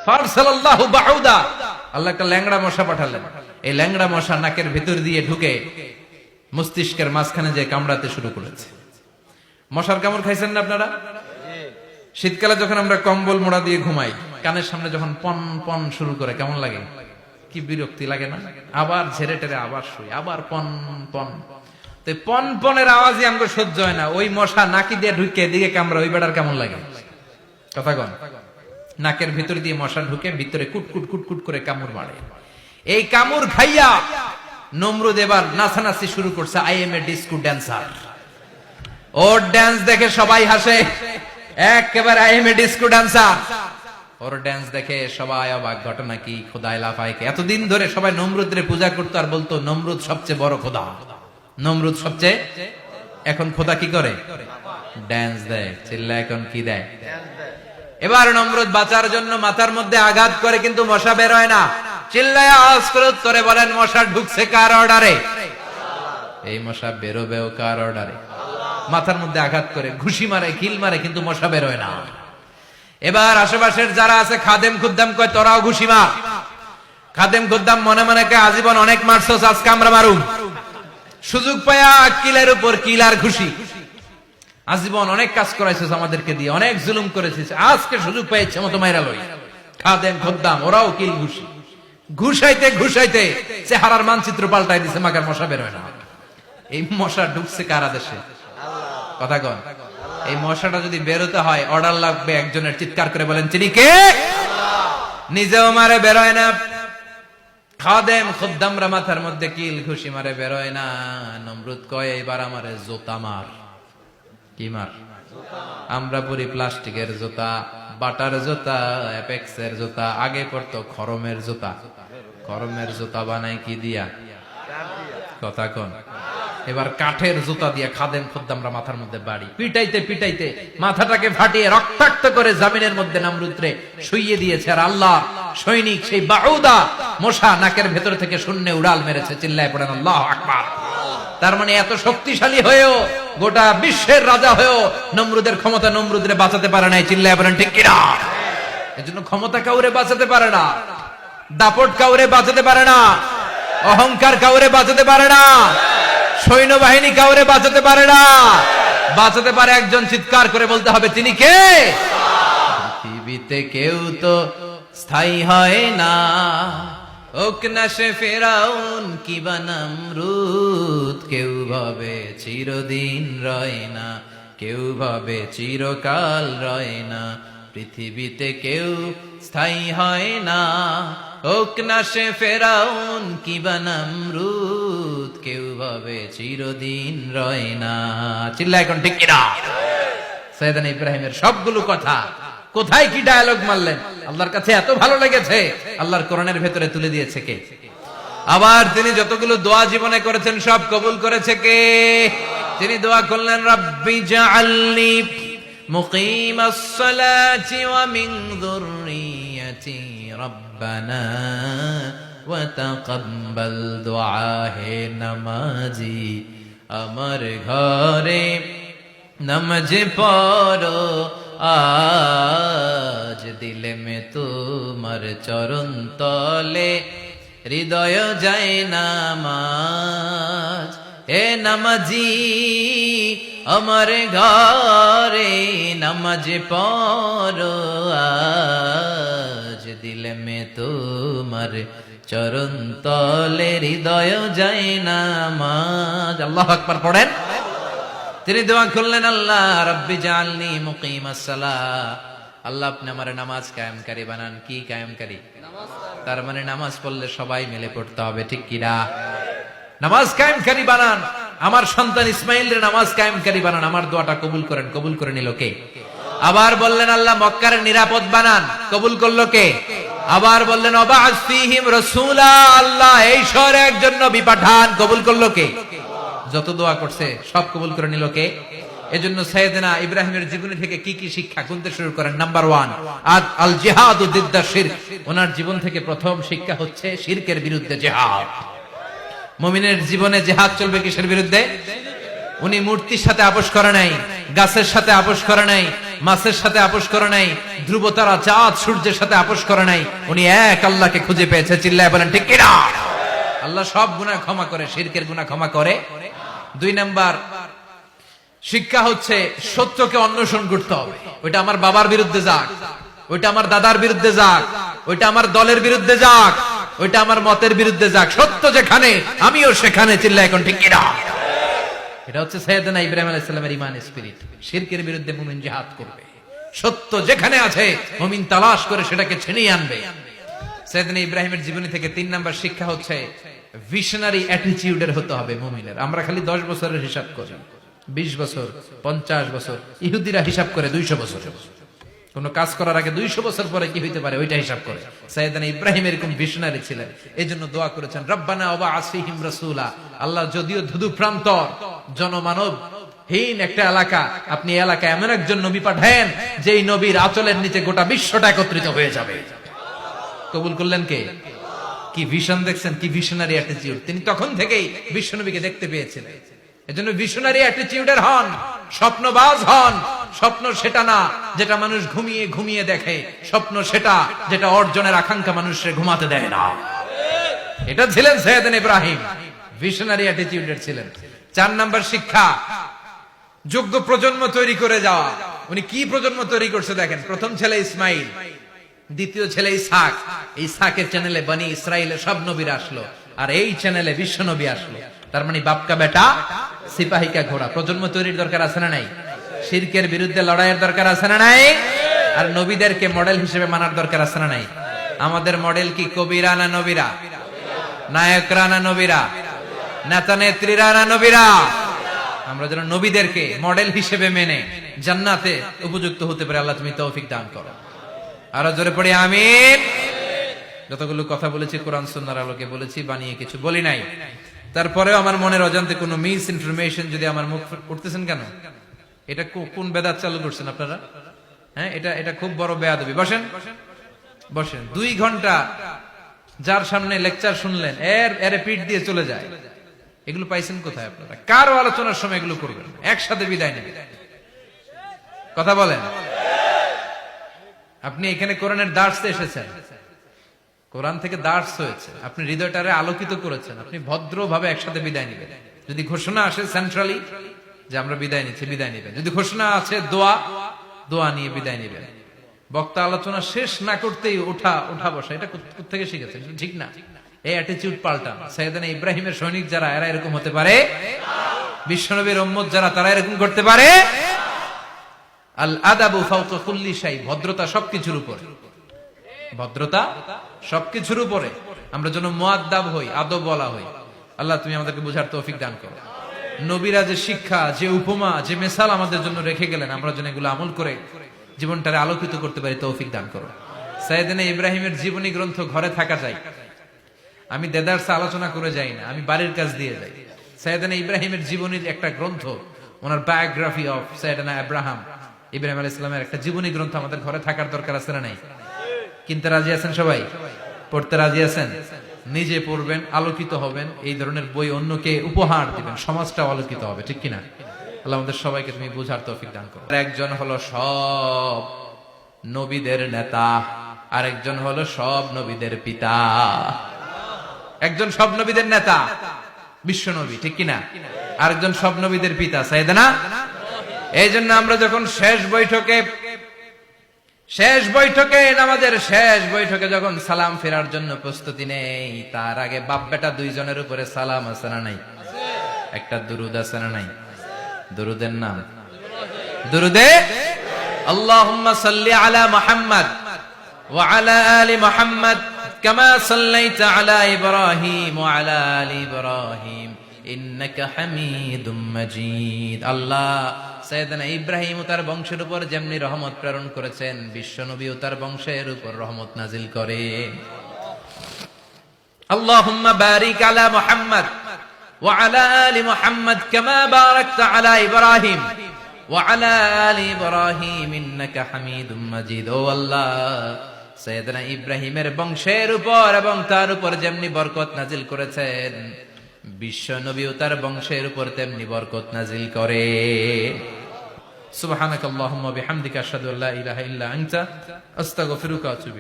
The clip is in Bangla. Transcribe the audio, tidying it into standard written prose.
ফারসালাল্লাহু বাউদা, আল্লাহ একটা ল্যাংড়া মশা পাঠালেন। এই ল্যাংড়া মশা নাকের ভিতর দিয়ে ঢুকে মস্তিষ্কের মাঝখানে যে কামড়াতে শুরু করেছে। মশার কামড় খাইছেন না আপনারা? শীতকালে যখন আমরা কম্বল মোড়া দিয়ে ঘুমাই, কানের সামনে যখন পন পন শুরু করে কেমন লাগে? কি বিরক্তি লাগে না? আবার ঝেড়ে টেরে আবার শুই, আবার পন পন। তো পন পনের আওয়াজই আমাকে সহ্য হয় না। ওই মশা নাকি দিয়ে ঢুকে দিকে কামড়া, ওই বেটার কেমন লাগে? কথা কন। নাকের ভিতর দিয়ে মশা ঢুকে ভিতরে কুটকুট কুটকুট করে কামড় মারে। এই কামড় খাইয়া নমরুদ এবার নাচানাচি শুরু করছে। I M A disco dancer. Or dance দেখে সবাই হাসে, একেবারে I M A disco dancer. Or dance দেখে সবাই অবাক। ঘটনা কি? খোদাই লাফাইকে এতদিন ধরে সবাই নমরুদরে পূজা করতো আর বলতো নমরুদ সবচেয়ে বড় খোদা, নমরুদ সবচেয়ে। এখন খোদা কি করে? ড্যান্স দেয়। চিল্লা এখন কি দেয়? এবার নমরুদ বাঁচার জন্য মাথার মধ্যে আঘাত করে, কিন্তু মশা বের হয় না। চিল্লায় আওয়াজ করে উত্তরে বলেন, মশা ঢুকছে কার অর্ডারে? এই মশা বেরোবেও কার অর্ডারে? মাথার মধ্যে আঘাত করে ঘুষি মারে, কিল মারে, কিন্তু মশা বের হয় না। এবার আশেপাশের যারা আছে খাদেম খুদ্দাম কয়, তোরাও ঘুষি মার। খাদেম খুদ্দাম মনে মনে কয়, আজীবন অনেক মারছস, আজকে আমরা মারুম। সুযোগ পায়া কিলের উপর কিল আর ঘুষি। আজীবন অনেক কাজ করাইছিস আমাদেরকে দিয়ে, অনেক জুলুম করেছিস, আজকে সুযোগ পেয়েছে মতো মাইরা লই। খাদেম খুদ্দাম ওরাও কিল ঘুষি। ঘুষাইতে ঘুষাইতে চেহারার মানচিত্র পাল্টাই দিছে, মাগার মশা বের হয় না। এই মশা ঢুকছে কার আদেশে? কথা কন। এই মশাটা যদি বেরোতে হয় অর্ডার লাগবে একজনের। চিৎকার করে বলেন, তিনি কে? নিজেও মারে, বেরোয় না। খাদেম খুদ্দামরা মাথার মধ্যে কিল ঘুষি মারে, বেরোয় না। নমরুদ কয়, এবার আমারে জুতা মার। কি মার? আমরা পরি প্লাস্টিকের জুতা, বাটার জুতা, অ্যাপেক্সের জুতা। আগে পড়তো খরমের জুতা। খরমের জুতা বানাই কি দিয়া? কথা কন। এবার কাঠের জুতা দিয়ে খাদেম খুদ্দামরা মাথার মধ্যে বাড়ি। পিটাইতে পিটাইতে মাথাটাকে ফাটিয়ে রক্তাক্ত করে জামিনের মধ্যে নমরুদরে শুইয়ে দিয়েছে। আর আল্লাহ সৈনিক সেই বাউদা মশা নাকের ভেতর থেকে শূন্যে উড়াল মেরেছে। চিল্লায় পড়েন আল্লাহু আকবার। তার মানে এত শক্তিশালী হয়েও, গোটা বিশ্বের রাজা হয়েও নমরুদের ক্ষমতা নমরুদরে বাঁচাতে পারে নাই। চিল্লায় পড়েন ঠিক কিনা? এজন্য ক্ষমতা কাউরে বাঁচাতে পারে না, দাপট কাউরে বাঁচাতে পারে না, অহংকার কাউরে বাঁচাতে পারে না, সৈন্যবাহিনী কাউরে বাঁচাতে পারে না। বাঁচাতে পারে একজন। চিৎকার করে বলতে হবে, তিনি কে? পৃথিবীতে কেউ তো স্থায়ী হয় না, হোক না সে ফেরাউন কিবা নমরুদ। কেউ ভাবে চিরদিন রয় না, কেউ ভাবে চিরকাল রয় না। পৃথিবীতে কেউ স্থায়ী হয় না, হোক না সে ফেরাউন কিবা নমরুদ। কেউ ভাবে চিরদিন রয় না। চিল্লা এখন ঠিক কিনা? সাইয়েদনা ইব্রাহিমের সবগুলো কথা কোথায় কি ডায়ালগ মারলেন, আল্লাহর কাছে এত ভালো লেগেছে। আল্লাহর কোরআনের ভেতরে তুলে দিয়েছে কে? আবার তিনি যতগুলো দোয়া জীবনে করেছেন সব কবুল করেছে কে? তিনি দোয়া করলেন, রাব্বি জাআলনি মুকিমাস সালাতি ওয়া মিন যুররিয়াতি রব্বানা ওয়া তাকাব্বাল দুআ। হে নামাজি, আমার ঘরে নামাজ পড়ো আজ, দিলে মে তোমার চরণ তলে হৃদয় যায় নামাজ। হে নামাজি, আমার ঘরে নামাজ পড়ো আজ, দিলে মে তোমার চরণ তলে হৃদয় যায় নামাজ। আল্লাহু আকবার পড়েন। তিনি দোয়া করলেন, আল্লাহ রাব্বি জাআলনি মুকিমাস সালাহ। আল্লাহ আপনি আমার নামাজ কায়েমকারী বানান। কি কায়েমকারী? তার মানে নামাজ পড়লে সবাই মিলে পড়তে হবে, ঠিক কিনা? নামাজ কায়েমকারী বানান। আমার সন্তান ইসমাইলের নামাজ কায়েমকারী বানান। আমার দোয়াটা কবুল করেন। কবুল করে নিল কে? আবার বললেন, আল্লাহ মক্কার নিরাপদ বানান। কবুল করলো কে? আবার বললেন, ওয়াবা'আস ফীহিম রাসূলা। আল্লাহ এই শহরে একজন নবী পাঠান। কবুল করলো কে? যত দোয়া করছে সব কবুল করে নিল কে? এজন্য সাইয়েদনা ইব্রাহিমের জীবনী থেকে কি কি শিক্ষা গুনতে শুরু করেন। নাম্বার 1, আল জিহাদু দিদ্দা শিরক। ওনার জীবন থেকে প্রথম শিক্ষা হচ্ছে শিরকের বিরুদ্ধে জিহাদ। মুমিনের জীবনে জিহাদ চলবে কিসের বিরুদ্ধে? উনি মূর্তির সাথে আপোষ করে নাই, গাছের সাথে আপোষ করে নাই, মাছের সাথে আপোষ করে নাই, ধ্রুবতারা চাঁদ সূর্যের সাথে আপোষ করে নাই, উনি এক আল্লাহকে খুঁজে পেয়েছে। চিল্লায় বলেন ঠিক কিনা? আল্লাহ সব গুনাহ ক্ষমা করে, শিরকের গুনাহ ক্ষমা করে। 2 নাম্বার শিক্ষা হচ্ছে সত্যকে অন্বেষণ করতে হবে। ওইটা আমার বাবার বিরুদ্ধে যাক, ওইটা আমার দাদার বিরুদ্ধে যাক, ওইটা আমার দলের বিরুদ্ধে যাক, ওইটা আমার মতের বিরুদ্ধে যাক, সত্য যেখানে আমিও সেখানে। চিল্লায় এখন ঠিক কিনা? এটা হচ্ছে সাইয়েদনা ইব্রাহিম আলাইহিস সালামের ঈমান স্পিরিট। শিরকের বিরুদ্ধে মুমিন জিহাদ করবে, সত্য যেখানে আছে মুমিন তালাশ করে সেটাকে ছিনিয়ে আনবে। সাইয়েদনা ইব্রাহিমের জীবনী থেকে 3 নাম্বার শিক্ষা হচ্ছে ভিশনারি অ্যাটিটিউডের হতে হবে মুমিনের। আমরা খালি 10 বছরের হিসাব করি, 20 বছর, 50 বছর। ইহুদিরা হিসাব করে 200 বছর। কোন কাজ করার আগে 200 বছর পরে কি হইতে পারে ওইটা হিসাব করে। সাইয়েদনা ইব্রাহিম এরকম ভিশনারি ছিলেন, এজন্য দোয়া করেছেন রব্বানা ওয়া আসিহিম রাসূলা। আল্লাহ যদিও ধুধু প্রান্তর জনমানব হীন একটা এলাকা, আপনি এই এলাকায় এমন একজন নবী পাঠায়েন যেই নবীর আঁচলের নিচে গোটা বিশ্বটা একত্রিত হয়ে যাবে। কবুল করলেন কে? কি ভিশন দেখছেন, কি ভিশনারি অ্যাটিটিউড। তিনি তখন থেকেই বিশ্বনবীকে দেখতে পেয়েছিলেন। এজন্য ভিশনারি অ্যাটিটিউডের হন, স্বপ্নবাজ হন। স্বপ্ন সেটা না যেটা মানুষ ঘুমিয়ে ঘুমিয়ে দেখে, স্বপ্ন সেটা যেটা অর্জনের আকাঙ্ক্ষা মানুষকে ঘুমাতে দেয় না। এটা ছিলেন সাইয়েদনা ইব্রাহিম, ভিশনারি অ্যাটিটিউডের ছিলেন। 4 নাম্বার শিক্ষা যোগ্য প্রজন্ম তৈরি করে যাওয়া। উনি কি প্রজন্ম তৈরি করছে দেখেন। প্রথম ছেলে ইসমাইল, দ্বিতীয় ছেলে ইসহাক। ইসহাকের চ্যানেলে বনি ইসরাইলের সব নবীরা আসলো, আর এই চ্যানেলে বিশ্ব নবী আসলো। তার মানে বাপকা বেটা সিপাহিকা ঘোড়া। প্রজন্ম তৈরির দরকার আছে না নাই? শিরকের বিরুদ্ধে লড়াইয়ের দরকার আছে না নাই? আর নবীদেরকে মডেল হিসেবে মানার দরকার আছে না নাই? আমাদের মডেল কি কবিরা না নবীরা? নায়করা না নবীরা? নেতা নেত্রীরা না নবীরা? আমরা যেন নবীদেরকে মডেল হিসেবে মেনে জান্নাতে উপযুক্ত হতে পারে। আল্লাহ তুমি তৌফিক দান করো। আরো জোরে পড়ি আমিন। যতগুলো কথা বলেছি কোরআন সুন্নাহর আলোকে বলেছি, বানিয়ে কিছু বলি নাই। তারপরেও আমার মনের অজান্তে কোনো মিস ইনফরমেশন যদি আমার মুখ উঠতেছেন কেন? এটা কোন বেদাত চালু করছেন আপনারা? হ্যাঁ, এটা খুব বড় বেয়াদবি। বসেন বসেন। 2 ঘন্টা যার সামনে লেকচার শুনলেন, এর পিঠ দিয়ে চলে যায়। এগুলো পাইছেন কোথায় আপনারা? কারো আলোচনার সময় এগুলো করবেন, একসাথে বিদায় নেবেন। কথা বলেন। আপনি এখানে কোরআনের দার্সে এসেছেন, কোরআন থেকে দার্স হয়েছে, আপনি হৃদয়টারে আলোকিত করেছেন, আপনি ভদ্রভাবে একসাথে বিদায় নেবেন। যদি ঘোষণা আসে সেন্ট্রালি যে আমরা বিদায় নিচ্ছি, বিদায় নেবেন। যদি ঘোষণা আছে দোয়া নিয়ে বিদায় নেবেন। বক্তা আলোচনা শেষ না করতেই ওঠা বসা, এটা কোত্থেকে শিখেছেন? ঠিক না। এই অ্যাটিটিউড পাল্টান। সাইয়েদনা ইব্রাহিমের সৈনিক যারা, এরা এরকম হতে পারে? বিশ্বনবীর উম্মত যারা, তারা এরকম করতে পারে? আল আদাবু ফাওকা কুল্লি শাই। ভদ্রতা সবকিছুর উপরে, ভদ্রতা সবকিছুর উপরে। আমরা যেন মুআদ্দাব হই, আদব বলা হই। আল্লাহ তুমি আমাদেরকে বুঝার তৌফিক দান করো। নবীরা যে শিক্ষা, যে উপমা, যে মিসাল আমাদের জন্য রেখে গেলেন, আমরা যেন এগুলো আমল করে জীবনটারে আলোকিত করতে পারি, তৌফিক দান করো। সাইয়েদনা ইব্রাহিমের জীবনী গ্রন্থ ঘরে থাকা যায়। আমি দেদারসে আলোচনা করে যাই না, আমি বাড়ির কাজ দিয়ে যাই। সাইয়েদনা ইব্রাহিমের জীবনীর একটা গ্রন্থ, ওনার বায়োগ্রাফি অফ সাইয়েদনা ইব্রাহিম আলাইহিস সালামের একটা জীবনী গ্রন্থ আমাদের ঘরে থাকার দরকার আছে না নাই? কিনতে রাজি আছেন সবাই? পড়তে রাজি আছেন? নিজে পড়বেন, আলোকিত হবেন, এই ধরনের বই অন্যকে উপহার দিবেন, সমাজটা আলোকিত হবে। ঠিক কিনা? আল্লাহ আমাদের সবাইকে তুমি বুঝার তৌফিক দান করো। একজন হলো সব নবীদের নেতা, আরেকজন হলো সব নবীদের পিতা। একজন সব নবীদের নেতা বিশ্ব নবী, ঠিক কিনা? আরেকজন সব নবীদের পিতা সাইয়েদনা। এই জন্য আমরা যখন শেষ বৈঠকে নামাজের শেষ বৈঠকে যখন সালাম ফেরার জন্য প্রস্তুতি নেই, তার আগে বাপ বেটা দুইজনের উপরে সালাম আছে না নাই? একটা দুরুদ আছে না নাই? দুরুদের নাম দুরুদে আল্লাহুম্মা সাল্লি আলা মুহাম্মাদ ওয়া আলা আলি মুহাম্মাদ কামা সাল্লাইতা আলা ইব্রাহিম ওয়া আলা আলি ইব্রাহিম ইন্নাকা হামিদুম মাজিদ। আল্লাহ সাইয়েদনা ইব্রাহিম ও তার বংশের উপর যেমনি রহমত প্রেরণ করেছেন, বিশ্ব নবী ও তার বংশের উপর রহমত নাজিল করেন। আল্লাহুম্মা বারিক আলা মুহাম্মাদ ওয়া আলা আলি মুহাম্মাদ কামা বারাকতা আলা ইব্রাহিম ওয়া আলা আলি ইব্রাহিম ইন্নাকা হামিদুম মাজিদ। ও আল্লাহ, সাইয়েদনা ইব্রাহিমের বংশের উপর এবং তার উপর যেমনি বরকত নাজিল করেছেন, বিশ্ব নবী ও তার বংশের উপর তেমনি বরকত নাজিল করে। সুবহানাকাল্লাহুম্মা বিহামদিকা আশহাদু আল্লা ইলাহা ইল্লা আনতা আস্তাগফিরুকা ওয়া আতুবু